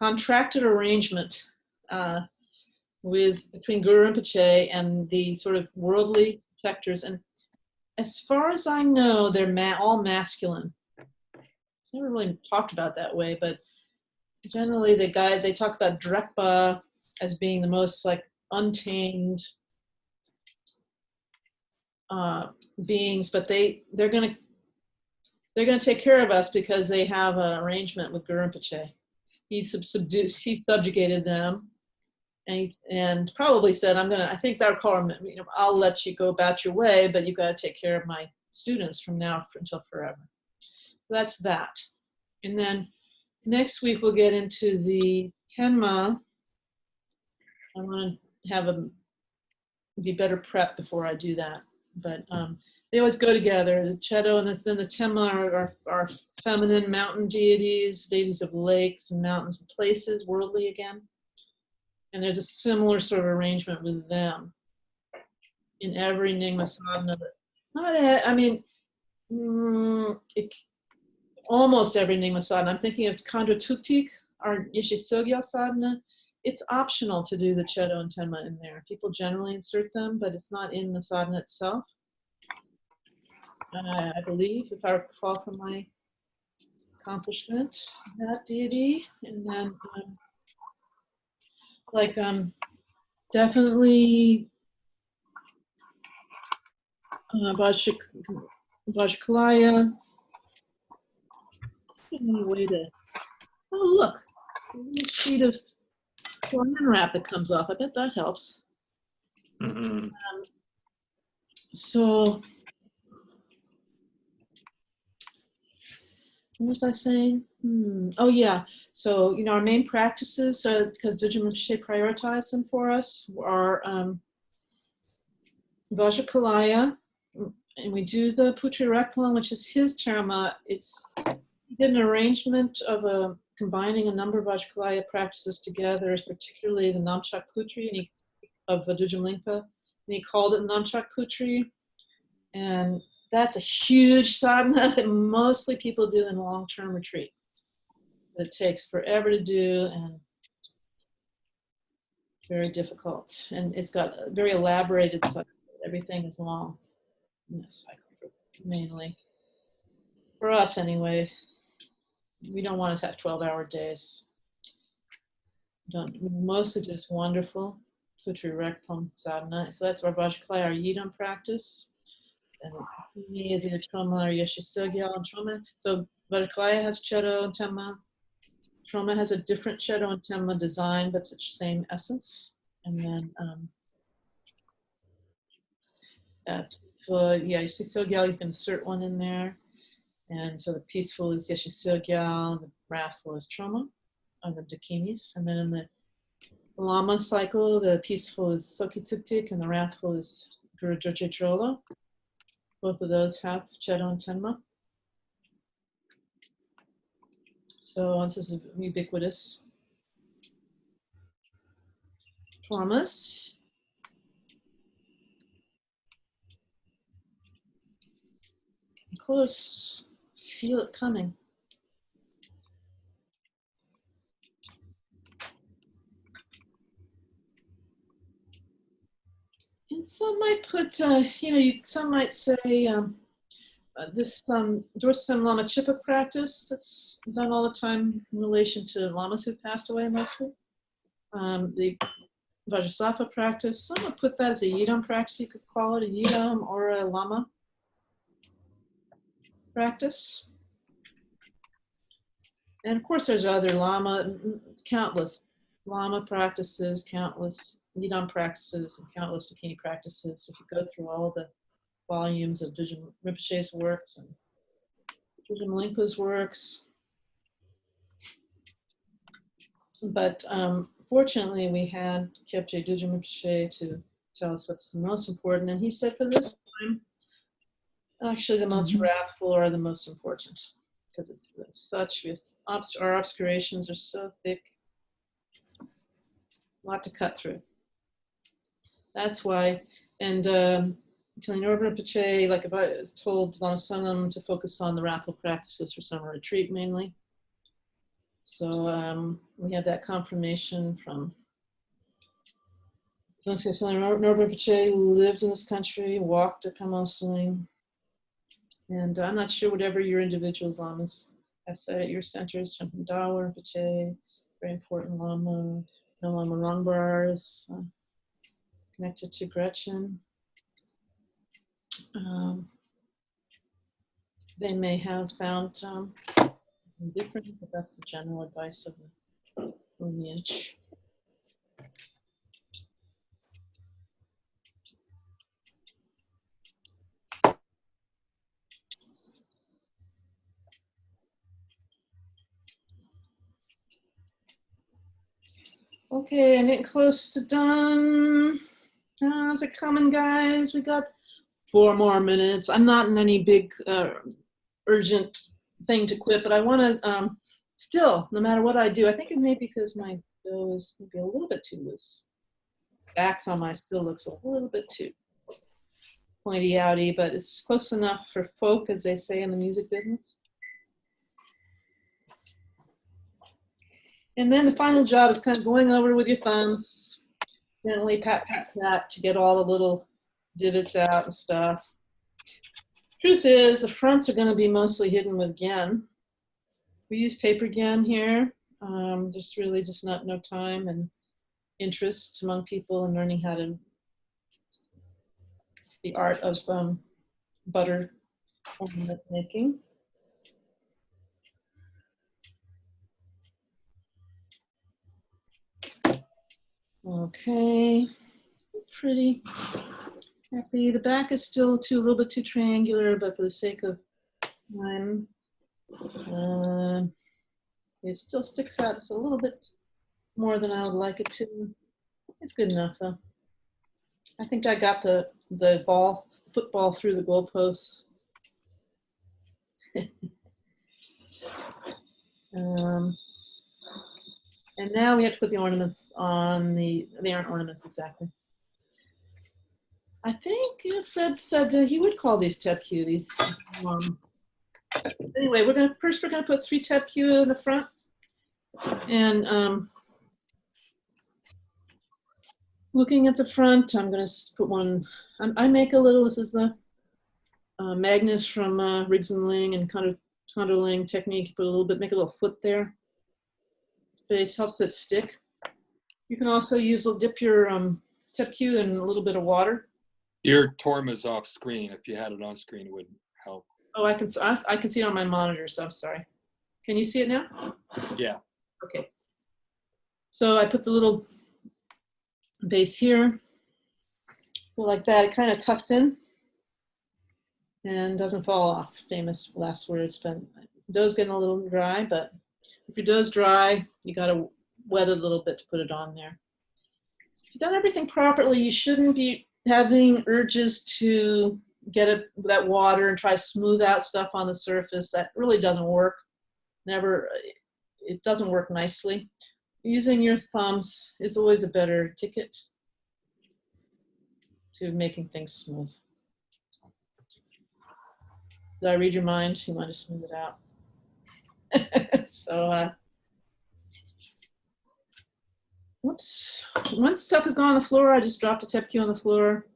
contracted arrangement between Guru Rinpoche and the sort of worldly protectors. And as far as I know, they're all masculine. It's never really talked about that way, but generally they talk about Drekpa as being the most like untamed beings, but they're gonna take care of us because they have an arrangement with Guru Rinpoche. He subjugated them, and probably said, I think it's our call, I'll let you go about your way, but you've got to take care of my students from now until forever. That's that. And then next week we'll get into the Tenma. I want to be better prepped before I do that. But they always go together. The Cheddo and then the Tenma are feminine mountain deities of lakes and mountains and places, worldly again. And there's a similar sort of arrangement with them in every Nyingma sadhana. Almost every Nyingma sadhana. I'm thinking of Khandra Tuktik, our Yeshisogya sadhana. It's optional to do the Cheddo and Tenma in there. People generally insert them, but it's not in the sadhana itself. I believe, if I recall from my accomplishment, that deity. And then, definitely Vajakalaya. Any way to, oh look, a little sheet of saran wrap that comes off. I bet that helps. Mm-hmm. So, what was I saying? Oh yeah, so our main practices, because Dudjom Rinpoche prioritized them for us, are Vajakalaya, and we do the Putri Rekpalan, which is his terma. He did an arrangement of combining a number of Vajakalaya practices together, particularly the Namchak Putri of Dudjom Lingpa, and he called it Namchak Putri. And that's a huge sadhana that mostly people do in a long-term retreat. It takes forever to do and very difficult. And it's got a very elaborated cycle. Everything is long in that cycle, mainly. For us, anyway. we don't want to have 12-hour days. Mostly just wonderful. Rekpom Sadhana. So that's our Vajraklaya, our Yidam practice. And me is either Torma or Yeshisogyal and Torma. So Vajraklaya has Cheddo and Tenma. Torma has a different Cheddo and Tenma design, but it's the same essence. And then Yeshisogyal, you can insert one in there. And so the peaceful is Yeshisogyal, and the wrathful is Torma, or the Dakinis. And then in the Lama cycle, the peaceful is Sokituktik and the wrathful is Guru Drola. Both of those have Cheddo and Tenma. So this is ubiquitous. Tormas. Close. Feel it coming. And some might put, some might say this Dorsum Lama Chipa practice that's done all the time in relation to lamas who passed away mostly. The Vajrasattva practice, some would put that as a Yidam practice. You could call it a Yidam or a Lama practice. And of course there's other countless Lama practices, countless Yidam practices, and countless Dakini practices. If you go through all the volumes of Dudjom Rinpoche's works and Dudjom Lingpa's works. But fortunately, we had Kyabje Dudjom Rinpoche to tell us what's the most important. And he said for this time, actually the most wrathful are the most important, because it's such, our obscurations are so thick, a lot to cut through. That's why, and Tillinor Rinpoche, like if I told Lama Sangam to focus on the wrathful practices for summer retreat mainly. So we had that confirmation from Tillinor Rinpoche, who lived in this country, walked at Kamosuling. And I'm not sure whatever your individual lamas have said at your centers, from Dawa Rinpoche, very important lama, no Lama Rangbar is connected to Gretchen. They may have found different, but that's the general advice of the lineage. Okay, I'm getting close to done. How's it coming, guys? We got 4 more minutes. I'm not in any big urgent thing to quit, but I want to still, no matter what I do, I think it may be because my dough is maybe a little bit too loose. Backs on my still looks a little bit too pointy outy, but it's close enough for folk, as they say in the music business. And then the final job is kind of going over with your thumbs, gently pat, pat, pat, to get all the little divots out and stuff. Truth is, the fronts are going to be mostly hidden with gen. We use paper gen here. There's really just no time and interest among people in learning how to, the art of butter ornament making. Okay, pretty happy. The back is still a little bit too triangular, but for the sake of time, it still sticks out just a little bit more than I would like it to. It's good enough though. I think I got the football through the goalposts. And now we have to put the ornaments on they aren't ornaments exactly. I think Fred said he would call these tepku, these anyway, we're gonna put 3 tepku in the front. And looking at the front, I'm gonna put one, I make a little, this is the Magnus from Riggs and Ling, and kind of condoling technique. You put a little bit, make a little foot there. Base helps it stick. You can also dip your tepkyu in a little bit of water. Your tormas off screen. If you had it on screen, it would help. Oh, I can see it on my monitor, so I'm sorry. Can you see it now? Yeah. Okay. So I put the little base here. Go like that. It kind of tucks in and doesn't fall off. Famous last words. But dough's getting a little dry, but if your dough's dry, you got to wet it a little bit to put it on there. If you've done everything properly, you shouldn't be having urges to get that water and try to smooth out stuff on the surface. That really doesn't work. It doesn't work nicely. Using your thumbs is always a better ticket to making things smooth. Did I read your mind? You want to smooth it out. So, whoops. Once stuff has gone on the floor, I just drop the tepkyu on the floor.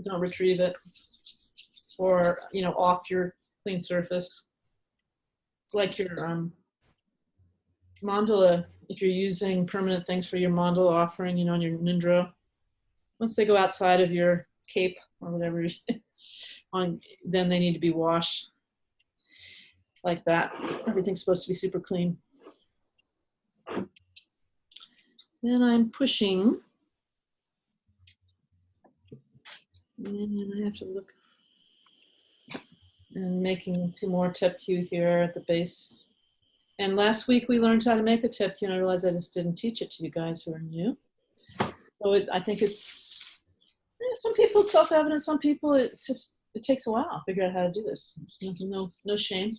Don't retrieve it. Or, off your clean surface. It's like your mandala, if you're using permanent things for your mandala offering, on your nindro. Once they go outside of your cape or whatever, then they need to be washed like that. Everything's supposed to be super clean. Then I'm pushing. And I have to look. And making 2 more tepkyu here at the base. And last week we learned how to make a tepkyu, and I realized I just didn't teach it to you guys who are new. So I think it's, some people it's self-evident, some people it takes a while to figure out how to do this. It's no shame.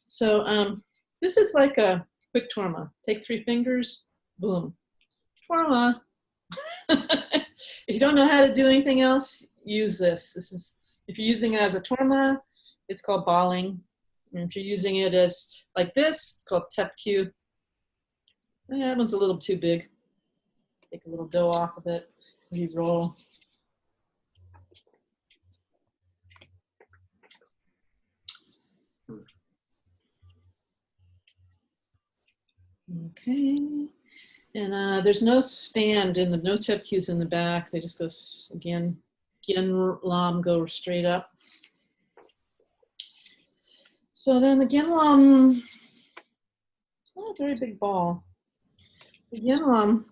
So this is like a quick torma. Take 3 fingers, boom. Torma. If you don't know how to do anything else, use this. This is, if you're using it as a torma, it's called balling. And if you're using it as like this, it's called tepkyu. That one's a little too big. Take a little dough off of it, re-roll. Okay. And there's no stand in no tepkyus in the back. They just go, again, gyen lam, go straight up. So then the gyen lam, it's not a very big ball. The gyen lam,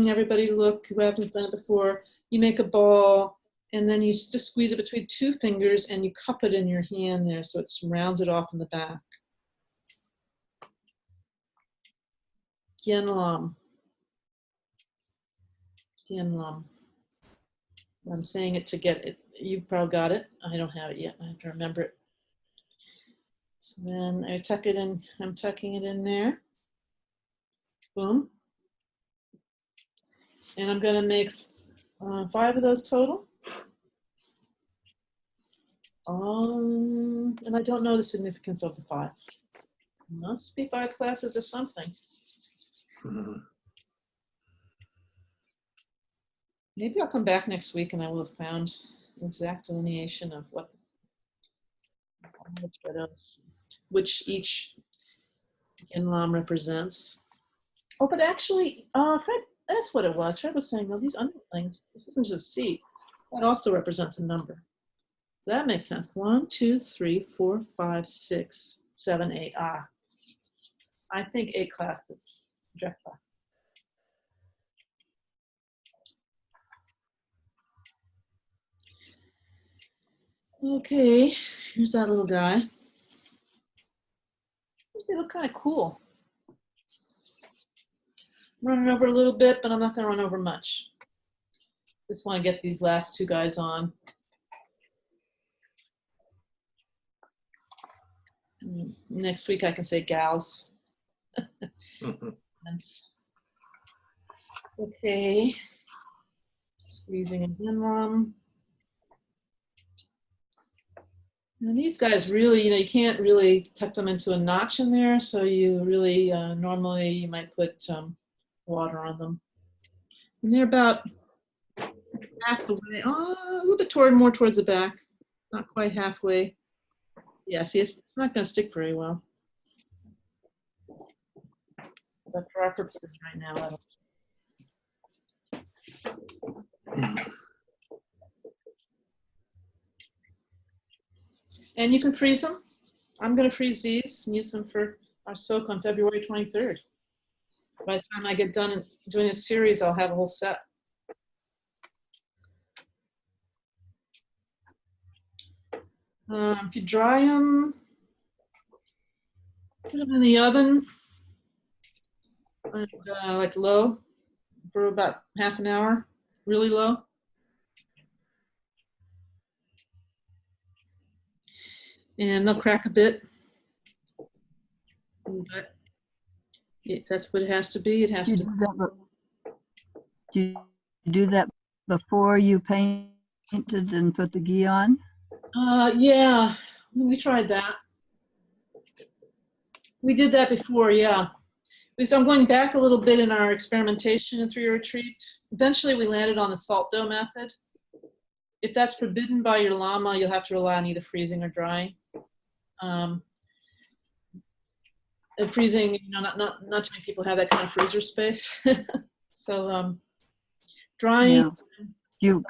everybody look, who hasn't done it before, you make a ball and then you just squeeze it between 2 fingers and you cup it in your hand there so it rounds it off in the back. Gyen lam. Gyen lam. I'm saying it to get it. You've probably got it. I don't have it yet. I have to remember it. So then I tuck it in. I'm tucking it in there. Boom. And I'm going to make 5 of those total. And I don't know the significance of the 5. Must be 5 classes or something. Maybe I'll come back next week and I will have found the exact delineation of which each gyen lam represents. Oh, but actually, Fred, that's what it was. Fred was saying, well, these underlings, this isn't just C. That also represents a number. So that makes sense. 1, 2, 3, 4, 5, 6, 7, 8. I think 8 classes. Okay, here's that little guy. They look kind of cool. I'm running over a little bit, but I'm not going to run over much. Just want to get these last 2 guys on. Next week I can say gals. Okay. Squeezing a gyen lam. And these guys really, you can't really tuck them into a notch in there, so you really, normally you might put water on them. And they're about half the way, a little bit more towards the back, not quite halfway. Yeah, see, it's not going to stick very well. But for our purposes right now, I don't. And you can freeze them. I'm going to freeze these and use them for our soak on February 23rd. By the time I get done doing a series, I'll have a whole set. If you dry them, put them in the oven, like low, for about half an hour, really low. And they'll crack a bit. But that's what it has to be. It has to. Do you do that before you painted and put the ghee on? Yeah, we tried that. We did that before, yeah. So I'm going back a little bit in our experimentation in 3-year retreat. Eventually we landed on the salt dough method. If that's forbidden by your lama, you'll have to rely on either freezing or drying. And freezing, you know, not too many people have that kind of freezer space. So drying. Yeah. You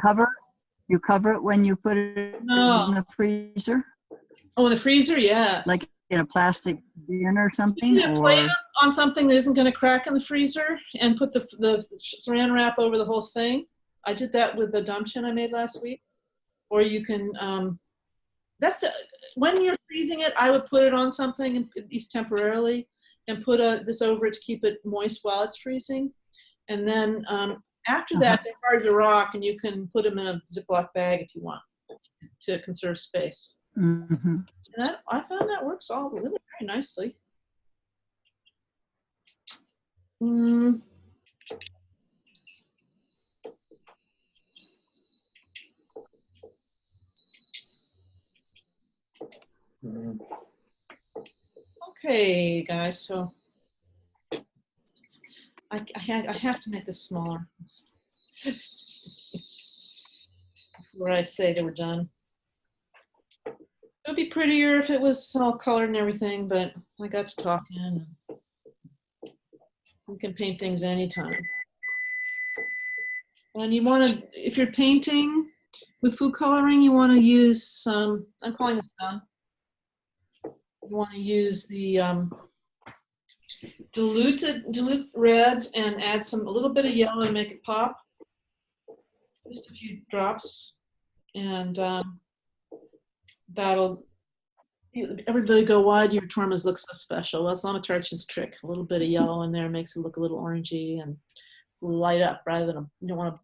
cover it when you put it in the freezer? Oh, in the freezer, yeah. Like in a plastic bin or something? You can plate it on something that isn't going to crack in the freezer and put the saran wrap over the whole thing. I did that with the damchin I made last week. Or you can, when you're freezing it, I would put it on something, at least temporarily, and put this over it to keep it moist while it's freezing. And then after that, they're hard as a rock, and you can put them in a Ziploc bag if you want to conserve space. Mm-hmm. And I found that works all really very nicely. Okay, guys, so I have to make this smaller before I say that we're done. It would be prettier if it was all colored and everything, but I got to talking. You can paint things anytime. And you want to, if you're painting with food coloring, you want to use some, I'm calling this done. You want to use the dilute red and add a little bit of yellow and make it pop. Just a few drops. And that'll, everybody go, why do your tormas look so special? Well, it's Lama Tarchin's trick. A little bit of yellow in there makes it look a little orangey and light up rather than you don't want to,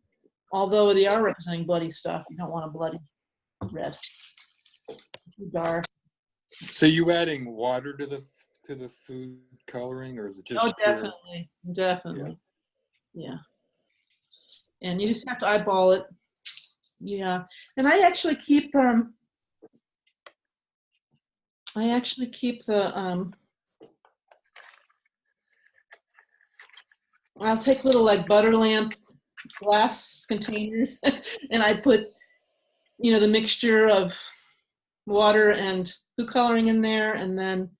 although they are representing bloody stuff, you don't want a bloody red. Too dark. So you adding water to the food coloring, or is it just? Oh, definitely. Yeah. And you just have to eyeball it. Yeah. And I actually keep the I'll take little like butter lamp glass containers and I put, the mixture of water and food coloring in there, and then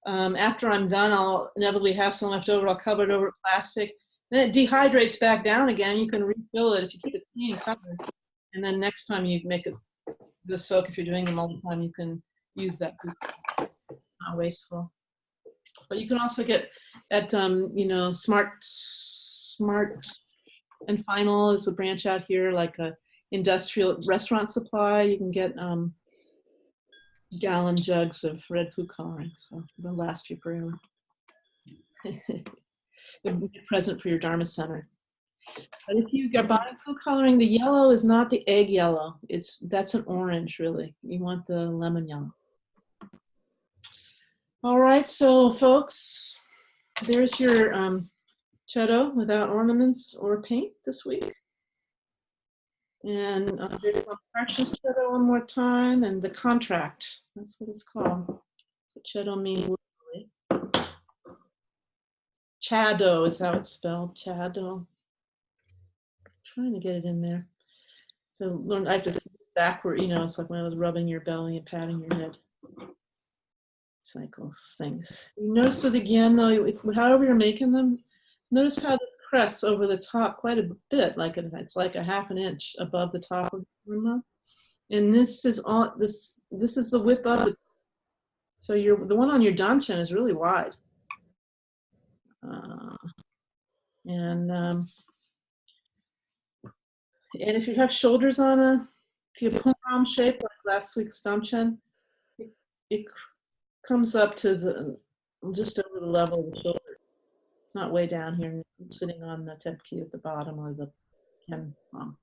after I'm done, I'll inevitably have some left over. I'll cover it over with plastic. Then it dehydrates back down again. You can refill it if you keep it clean and covered. And then next time you make the soak, if you're doing them all the time, you can use that food coloring. Not wasteful. But you can also get at Smart and Final is a branch out here, like a industrial restaurant supply. You can get gallon jugs of red food coloring, so it'll last you forever. A present for your Dharma center. But if you are buying food coloring, the yellow is not the egg yellow. That's an orange, really. You want the lemon yellow. All right, so folks, there's your Cheddo without ornaments or paint this week. And there's some precious Cheddo one more time, and the contract. That's what it's called. That's what Cheddo means literally. Chaddo is how it's spelled. Chaddo. Trying to get it in there. So I have to think backward. It's like when I was rubbing your belly and patting your head. cycles things. You notice with the gyan though, however you're making them, notice how the crest over the top quite a bit, like it's like a half an inch above the top of the torma. And this is the width of it. So the one on your damchen is really wide. And if you have shoulders on if you put arm shape like last week's damchen, it comes up to just over the level of the shoulder. It's not way down here, sitting on the tepki at the bottom or the gyan palm.